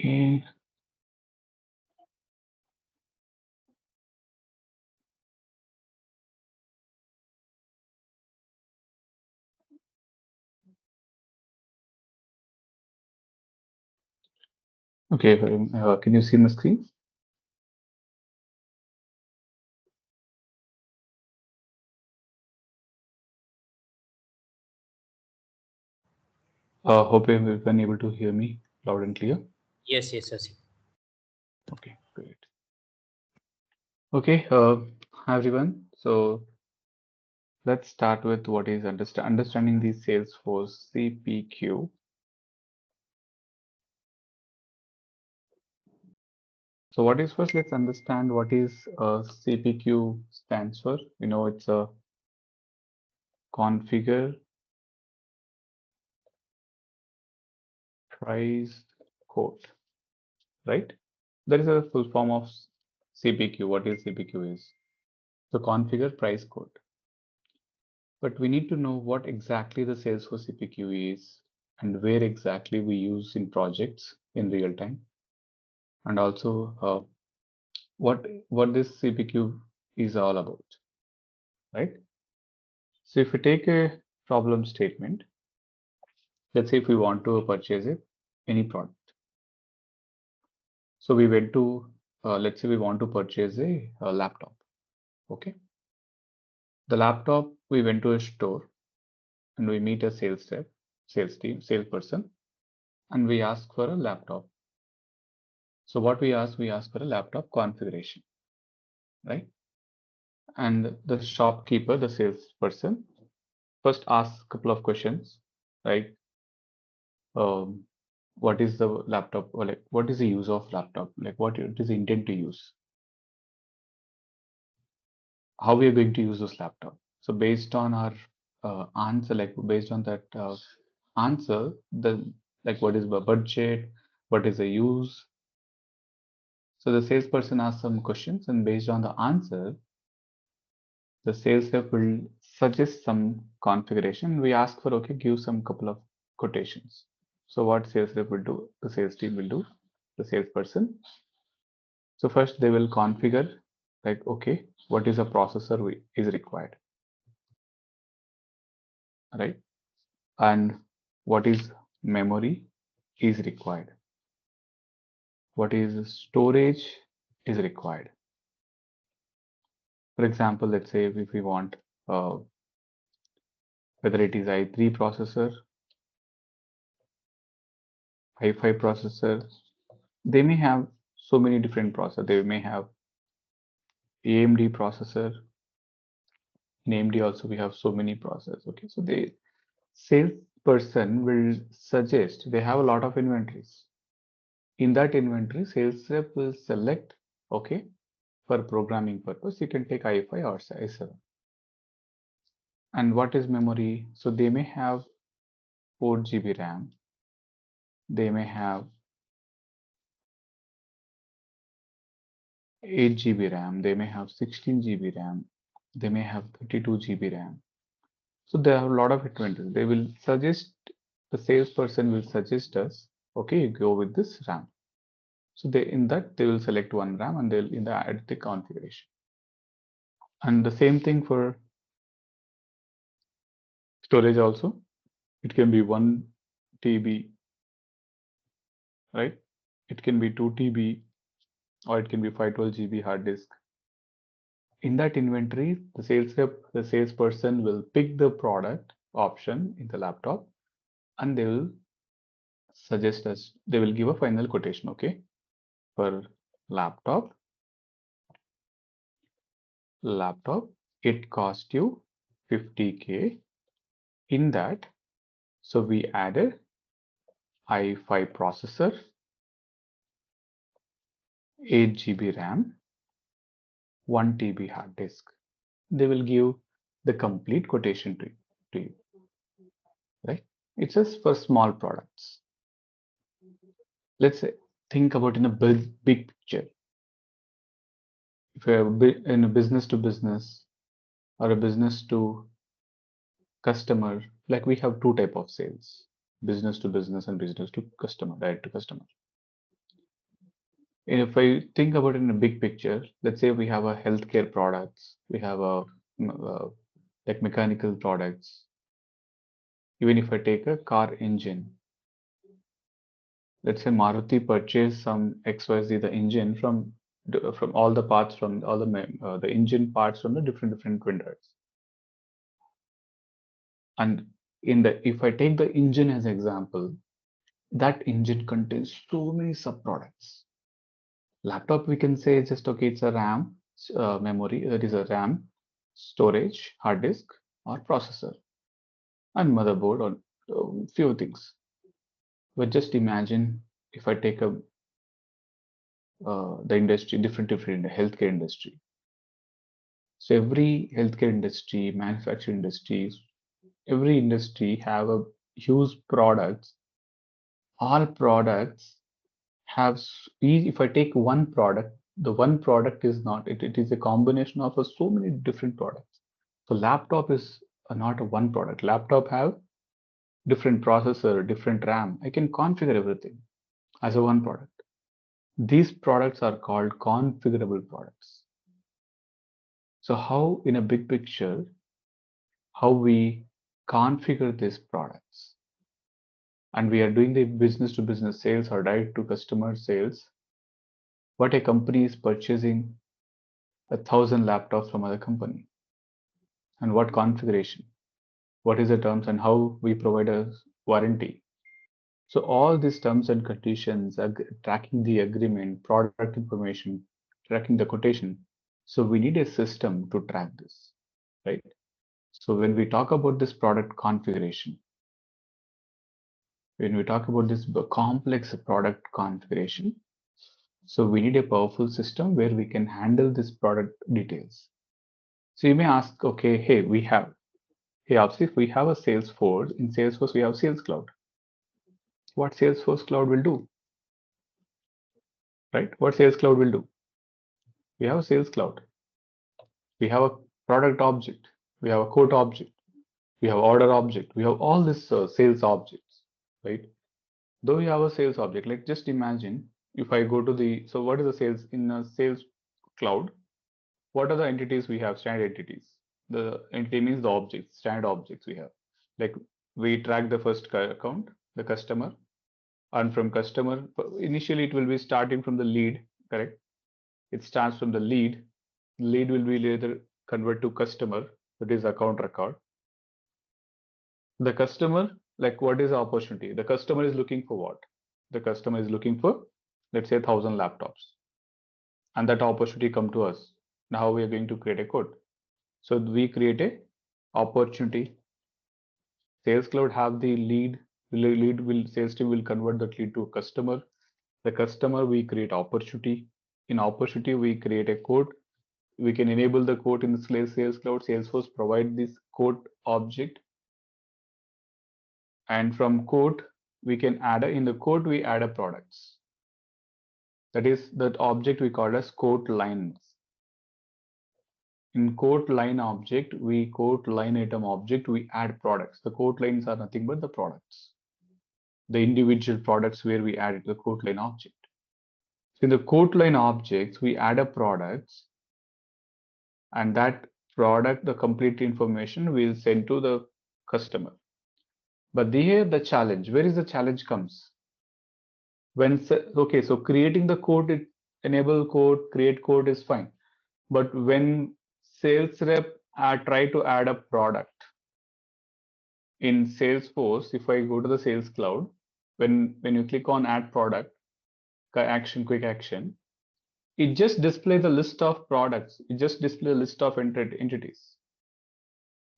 Okay. Okay, can you see my screen? Hope you've been able to hear me loud and clear. Yes, yes, yes. Okay, great. Okay, hi everyone. So let's start with what is understanding the Salesforce CPQ. So what is first, let's understand what is CPQ stands for. You know, it's a configure, price, quote, right? That is a full form of CPQ. What is CPQ is? So configure, price, quote. But we need to know what exactly the Salesforce CPQ is and where exactly we use in projects in real time, and also what this CPQ is all about, right? So if we take a problem statement, let's say if we want to purchase any product. So we went to, let's say we want to purchase a laptop. Okay. The laptop, we went to a store and we meet a sales rep, sales team, salesperson, and we ask for a laptop. So what we ask for a laptop configuration, right? And the shopkeeper, the salesperson, first asks a couple of questions, right? Um, what is the laptop, or like what is the use of laptop? Like what it is intent to use? How we are going to use this laptop? So based on our answer, like based on that answer, the like what is the budget, what is the use? So the salesperson asks some questions, and based on the answer, the sales rep will suggest some configuration. We ask for, okay, give some couple of quotations. So what sales rep will do, the sales team will do, the salesperson. So first they will configure, like, okay, what is a processor is required, right? And what is memory is required. What is storage is required. For example, let's say if we want uh, whether it is i3 processor, i5 processor, they may have so many different processors. They may have AMD processor. In AMD also we have so many processors. Okay, so the salesperson will suggest they have a lot of inventories. In that inventory, sales rep will select, okay, for programming purpose, you can take i5 or i7. And what is memory? So they may have 4 GB RAM. They may have 8 GB RAM. They may have 16 GB RAM. They may have 32 GB RAM. So there are a lot of inventory. They will suggest, the salesperson will suggest us, okay, you go with this RAM. So they in that they will select one RAM and they'll in the add the configuration. And the same thing for storage also. It can be 1 TB, right? It can be 2 TB or it can be 512 GB hard disk. In that inventory, the sales rep, the salesperson will pick the product option in the laptop and they will suggest us, they will give a final quotation, okay? For laptop, it cost you 50K. In that, so we added i5 processor, 8 GB RAM, 1 TB hard disk. They will give the complete quotation to you, right? It's just for small products. Let's say, think about in a big picture. If you're in a business to business or a business to customer, like we have two type of sales, business to business and business to customer, direct to customer. If I think about it in a big picture, let's say we have a healthcare products, we have a like mechanical products. Even if I take a car engine, let's say Maruti purchased some XYZ the engine from all the parts from all the engine parts from the different vendors. And in the if I take the engine as example, that engine contains so many subproducts. Laptop we can say just okay, it's a RAM memory, that is a RAM, storage, hard disk, or processor, and motherboard or few things. But just imagine if I take a the industry different in the healthcare industry. So every healthcare industry, manufacturing industries, every industry have a huge products. All products have if I take one product, the one product is not it is a combination of so many different products. So laptop is not a one product. Laptop have different processor, different RAM. I can configure everything as a one product. These products are called configurable products. So how in a big picture, how we configure these products, and we are doing the business to business sales or direct to customer sales. What a company is purchasing 1,000 laptops from other company, and what configuration, what is the terms, and how we provide a warranty. So all these terms and conditions, tracking the agreement, product information, tracking the quotation. So we need a system to track this, right? So when we talk about this product configuration, when we talk about this complex product configuration, so we need a powerful system where we can handle this product details. So you may ask, okay, hey, Absif, we have a Salesforce. In Salesforce, we have Sales Cloud. What Salesforce Cloud will do, right? What Sales Cloud will do? We have a Sales Cloud. We have a product object. We have a quote object. We have order object. We have all this sales objects, right? Though we have a sales object, like just imagine if I go to so what is the sales in a sales cloud? What are the entities we have? Standard entities. The entity means the objects, standard objects we have. Like we track the first account, the customer, and from customer, initially it will be starting from the lead, correct? It starts from the lead. Lead will be later convert to customer, that is account record. The customer, like what is the opportunity? The customer is looking for what? The customer is looking for, let's say, 1,000 laptops, and that opportunity come to us. Now we are going to create a code. So we create a opportunity. Sales Cloud have the lead will sales team will convert that lead to a customer. The customer we create opportunity. In opportunity we create a code. We can enable the code in the Sales Cloud. Salesforce provide this code object, and from code we can add in the code we add a products. That is that object we call as quote lines. In quote line object, we quote line item object, we add products. The quote lines are nothing but the products, the individual products where we added the quote line object. So in the quote line objects, we add a products, and that product, the complete information will send to the customer. But here the challenge, where is the challenge comes? Okay, so creating the code, enable code, create code is fine. But when sales rep try to add a product in Salesforce, if I go to the Sales Cloud, when you click on add product, quick action, it just displays the list of products. It just displays a list of entities.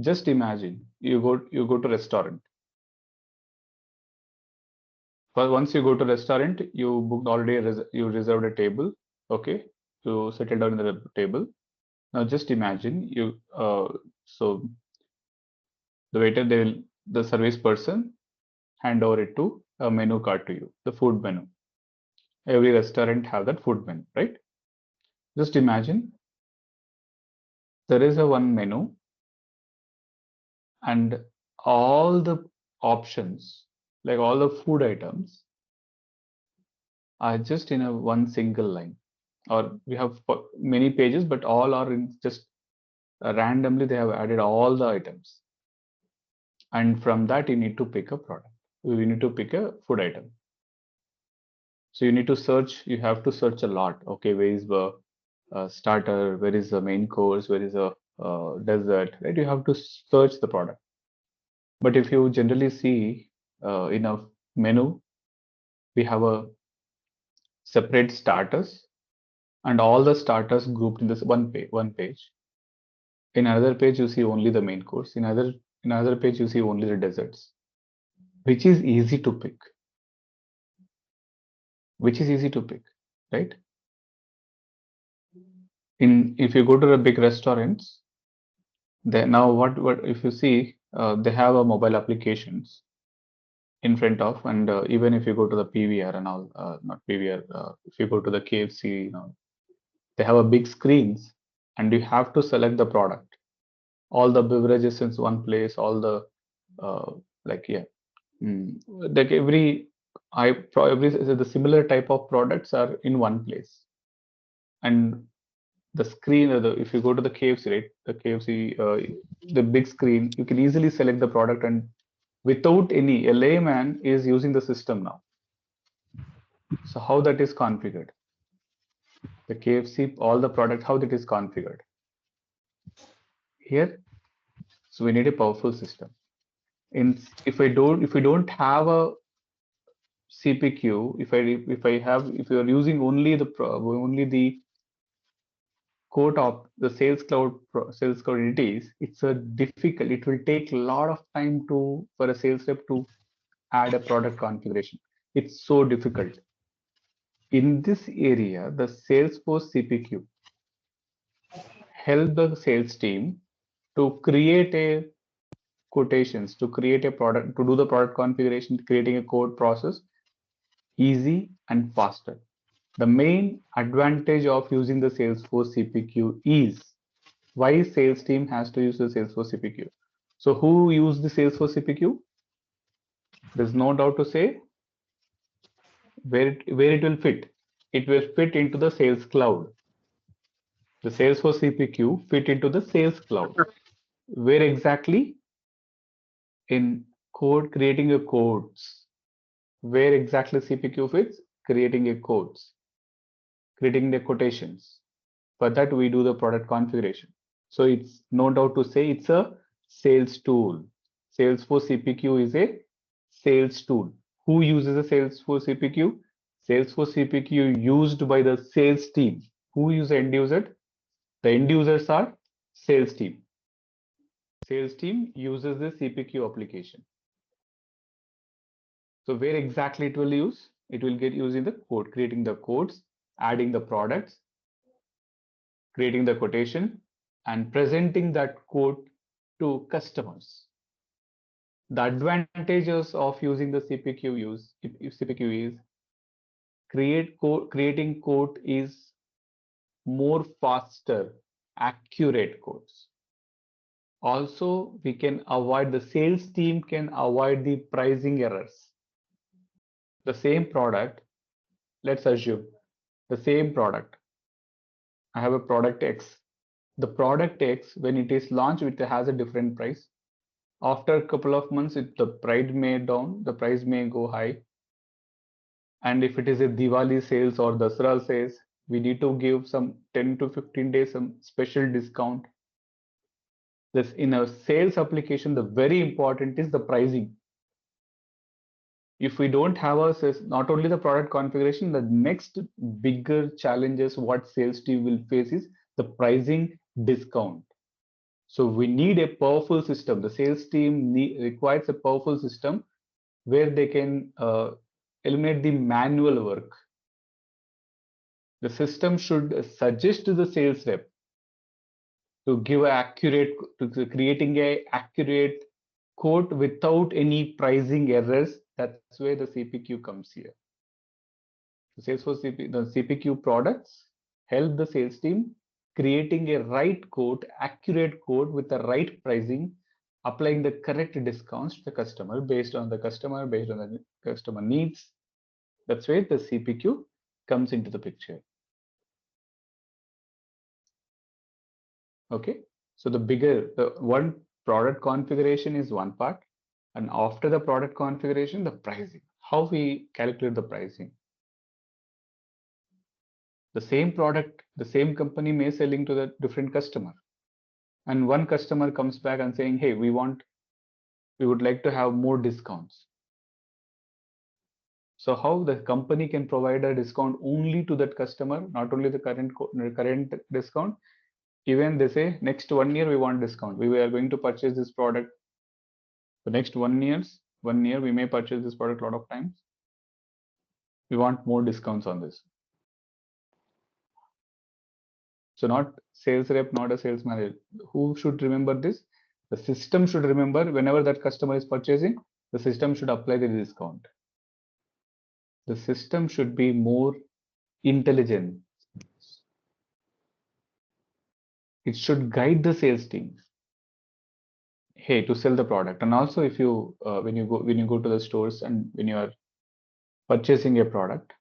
Just imagine you go to restaurant. But once you go to restaurant, you booked already, you reserved a table. Okay, you settled down in the table. Now just imagine so the waiter, the service person hand over it to a menu card to you, the food menu. Every restaurant have that food menu, right? Just imagine there is a one menu, and all the options, like all the food items, are just in a one single line, or we have many pages, but all are in just randomly they have added all the items, and from that you need to pick a product. You need to pick a food item. So you need to search. You have to search a lot. Okay, where is the starter? Where is the main course? Where is the dessert? Right? You have to search the product. But if you generally see in a menu, we have a separate starters and all the starters grouped in this one page. In another page, you see only the main course. In another page, you see only the desserts, which is easy to pick. Which is easy to pick, right? If you go to the big restaurants, then now what if you see they have a mobile applications in front of, and even if you go to the PVR and all, not PVR, if you go to the KFC, they have a big screens, and you have to select the product, all the beverages in one place, all the uh, like yeah, like every the similar type of products are in one place, and the screen, if you go to the KFC, right, the KFC, the big screen, you can easily select the product, and without a layman is using the system now. So how that is configured? The KFC, all the product, how that is configured here. So we need a powerful system. If we don't have a CPQ, if you are using only the code of the sales cloud entities, it's a difficult. It will take a lot of time for a sales rep to add a product configuration. It's so difficult. In this area, the Salesforce CPQ help the sales team to create a quotations, to create a product, to do the product configuration, creating a code process easy and faster. The main advantage of using the Salesforce CPQ is why sales team has to use the Salesforce CPQ. So who use the Salesforce CPQ? There's no doubt to say where it will fit. It will fit into the Sales Cloud. The Salesforce CPQ fit into the Sales Cloud. Where exactly? In code, creating a codes. Where exactly CPQ fits? Creating a codes, creating the quotations. For that, we do the product configuration. So it's no doubt to say it's a sales tool. Salesforce CPQ is a sales tool. Who uses a Salesforce CPQ? Salesforce CPQ used by the sales team. Who use the end user? The end users are sales team. Sales team uses the CPQ application. So where exactly it will use? It will get used in the code, creating the codes, adding the products, creating the quotation, and presenting that code to customers. The advantages of using the CPQ CPQ is creating code is more faster, accurate codes. Also, the sales team can avoid the pricing errors. The same product, let's assume the same product. I have a product X. The product X, when it is launched, it has a different price. After a couple of months, the price may go high. And if it is a Diwali sales or Dasra sales, we need to give some 10 to 15 days some special discount. This in a sales application, the very important is the pricing. If we don't have not only the product configuration, the next bigger challenges what sales team will face is the pricing discount. So we need a powerful system. The sales team requires a powerful system where they can eliminate the manual work. The system should suggest to the sales rep to creating a accurate quote without any pricing errors. That's where the CPQ comes here. The Salesforce the CPQ products help the sales team creating a right quote, accurate quote with the right pricing, applying the correct discounts to the customer based on the customer needs. That's where the CPQ comes into the picture. Okay, so the one product configuration is one part, and after the product configuration, the pricing, how we calculate the pricing. The same product, the same company may selling to the different customer, and one customer comes back and saying, hey, we would like to have more discounts. So how the company can provide a discount only to that customer, not only the current discount. Even they say next 1 year we want discount. We are going to purchase this product the next 1 year we may purchase this product a lot of times. We want more discounts on this. So not sales rep, not a sales manager. Who should remember this? The system should remember whenever that customer is purchasing, the system should apply the discount. The system should be more intelligent. It should guide the sales team. Hey, to sell the product. And also, if you when you go to the stores and when you are purchasing a product,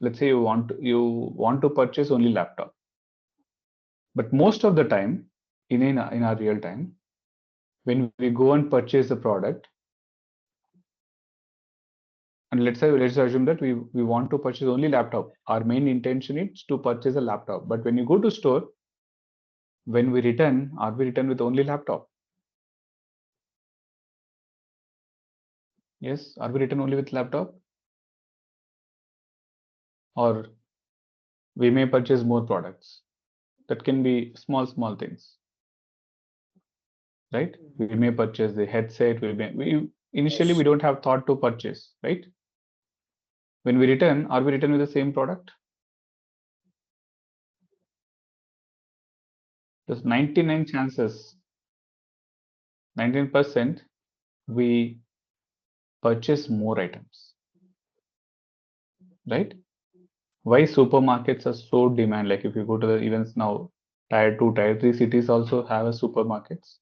let's say you want to purchase only laptop, but most of the time in our real time, when we go and purchase the product, and let's assume that we want to purchase only laptop. Our main intention is to purchase a laptop. But when you go to store, when we return, are we return with only laptop? Yes, are we return only with laptop? Or we may purchase more products. That can be small things, right? We may purchase the headset. Initially we don't have thought to purchase, right? When we return, are we return with the same product? There's 99 chances, 19% we purchase more items, right? Why supermarkets are so demand? Like if you go to the events now, tier 2, tier 3 cities also have a supermarkets.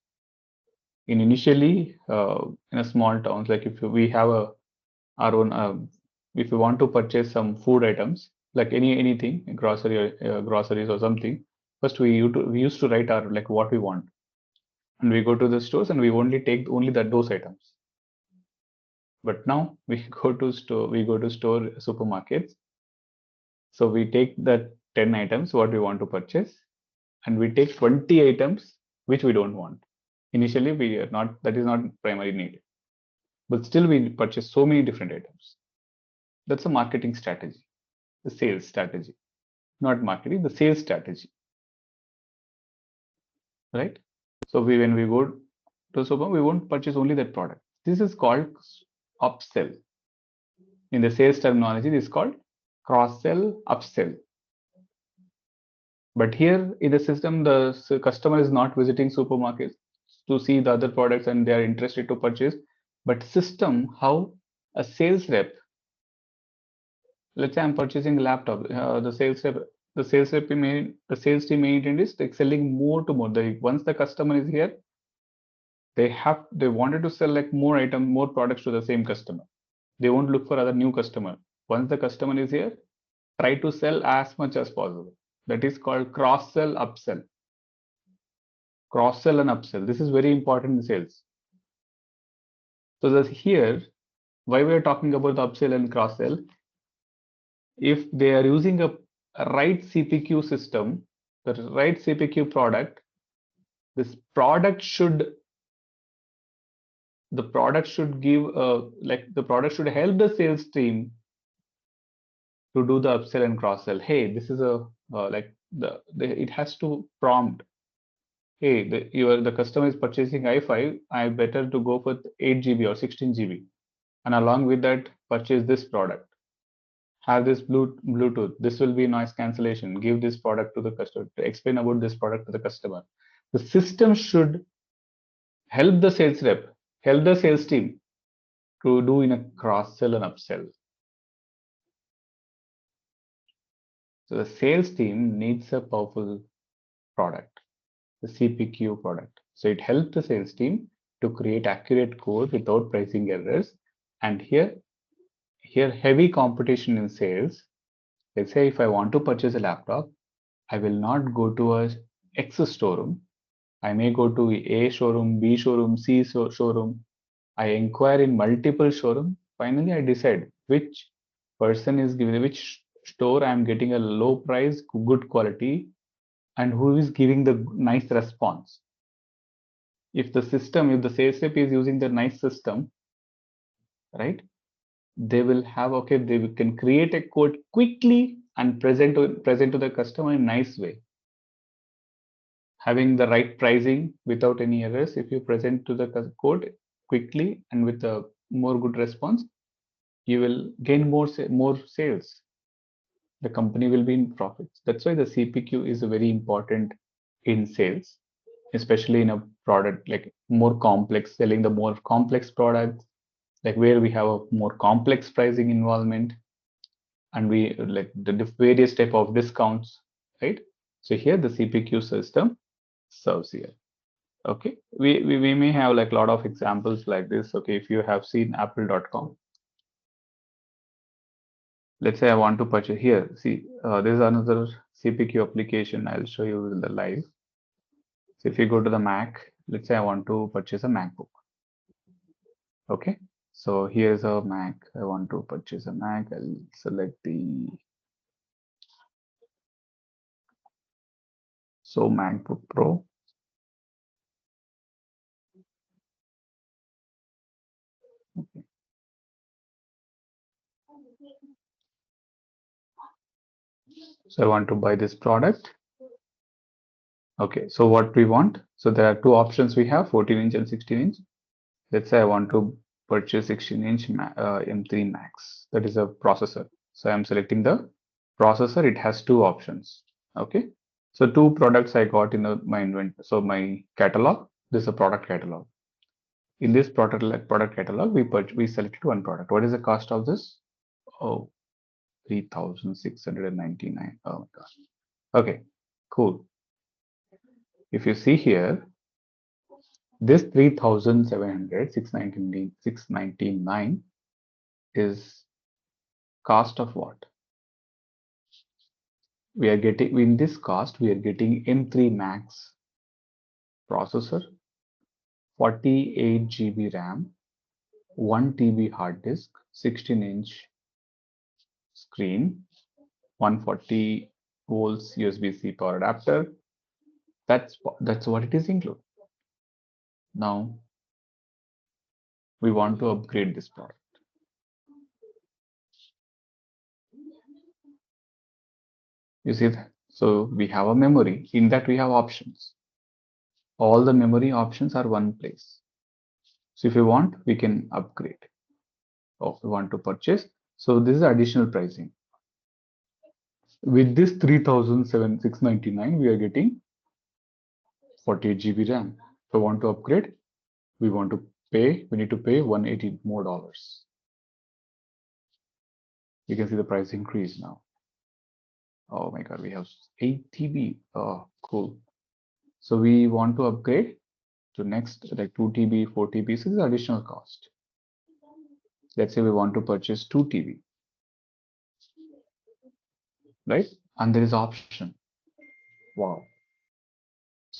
Initially, in a small towns, like if we have our own, if you want to purchase some food items, like anything, groceries or something, first we used to write our like what we want, and we go to the stores and we only take those items. But now we go to store supermarkets. So we take the 10 items what we want to purchase, and we take 20 items which we don't want. Initially, that is not primary need, but still we purchase so many different items. That's a marketing strategy, the sales strategy, not marketing, the sales strategy, right? So when we go to super, we won't purchase only that product. This is called upsell. In the sales terminology, this is called cross-sell, upsell. But here in the system, the customer is not visiting supermarkets to see the other products and they are interested to purchase. But system, how a sales rep, let's say I'm purchasing a laptop, the sales team main intent is like selling more to more. Once the customer is here, they wanted to sell like more products to the same customer. They won't look for other new customer. Once the customer is here, try to sell as much as possible. That is called cross-sell, upsell. Cross-sell and upsell. This is very important in sales. So that's here, why we are talking about the upsell and cross-sell. If they are using a right Cpq system, the right Cpq product, the product should give the product should help the sales team to do the upsell and cross-sell. Hey, this is it has to prompt. Hey, the customer is purchasing i5. I better to go for 8 GB or 16 GB, and along with that, purchase this product. Have this Bluetooth. This will be noise cancellation. Give this product to the customer. Explain about this product to the customer. The system should help the sales rep, help the sales team to do in a cross-sell and upsell. So the sales team needs a powerful product, the Cpq product. So it helps the sales team to create accurate code without pricing errors. And here heavy competition in sales. Let's say if I want to purchase a laptop, I will not go to a X showroom. I may go to A showroom, B showroom, showroom. I inquire in multiple showroom. Finally, I decide which person is giving, which store I am getting a low price, good quality, and who is giving the nice response. If the system, if the sales rep is using the nice system, right? They will have, okay, they can create a code quickly and present to the customer in a nice way. Having the right pricing without any errors, if you present to the code quickly and with a more good response, you will gain more sales. The company will be in profits. That's why the CPQ is very important in sales, especially in a product like more complex, selling the more complex products, like where we have a more complex pricing involvement, and we like the various type of discounts, right? So here the CPQ system serves here. Okay, we may have like a lot of examples like this. Okay, if you have seen apple.com, let's say I want to purchase here. See, this is another CPQ application. I'll show you in the live. So if you go to the Mac, let's say I want to purchase a MacBook. Okay, so here's a Mac. I want to purchase a Mac. I'll select the MacBook Pro. Okay. So I want to buy this product. Okay, so what we want? So there are two options we have, 14-inch and 16-inch. Let's say I want to purchase 16-inch M3 Max. That is a processor. So I'm selecting the processor. It has two options. Okay. So two products I got in my inventory. So my catalog. This is a product catalog. In this product catalog, we selected one product. What is the cost of this? Oh, 3,699. Oh my gosh. Okay, cool. If you see here, this 3,700, 699 is cost of what? We are getting, in this cost, we are getting M3 Max processor, 48 GB RAM, 1 TB hard disk, 16-inch screen, 140 volts USB-C power adapter. That's what it is include. Now we want to upgrade this product. You see that? So we have a memory. In that we have options. All the memory options are one place. So if you want, we can upgrade. Or if we want to purchase. So this is additional pricing. With this 3,699, we are getting 48 GB RAM. If I want to upgrade, we need to pay $180 more. You can see the price increase now. Oh my God, we have 8 TB. Oh, cool. So we want to upgrade to next like 2 TB, 4 TB. So this is additional cost. Let's say we want to purchase 2 TB, right? And there is option. Wow.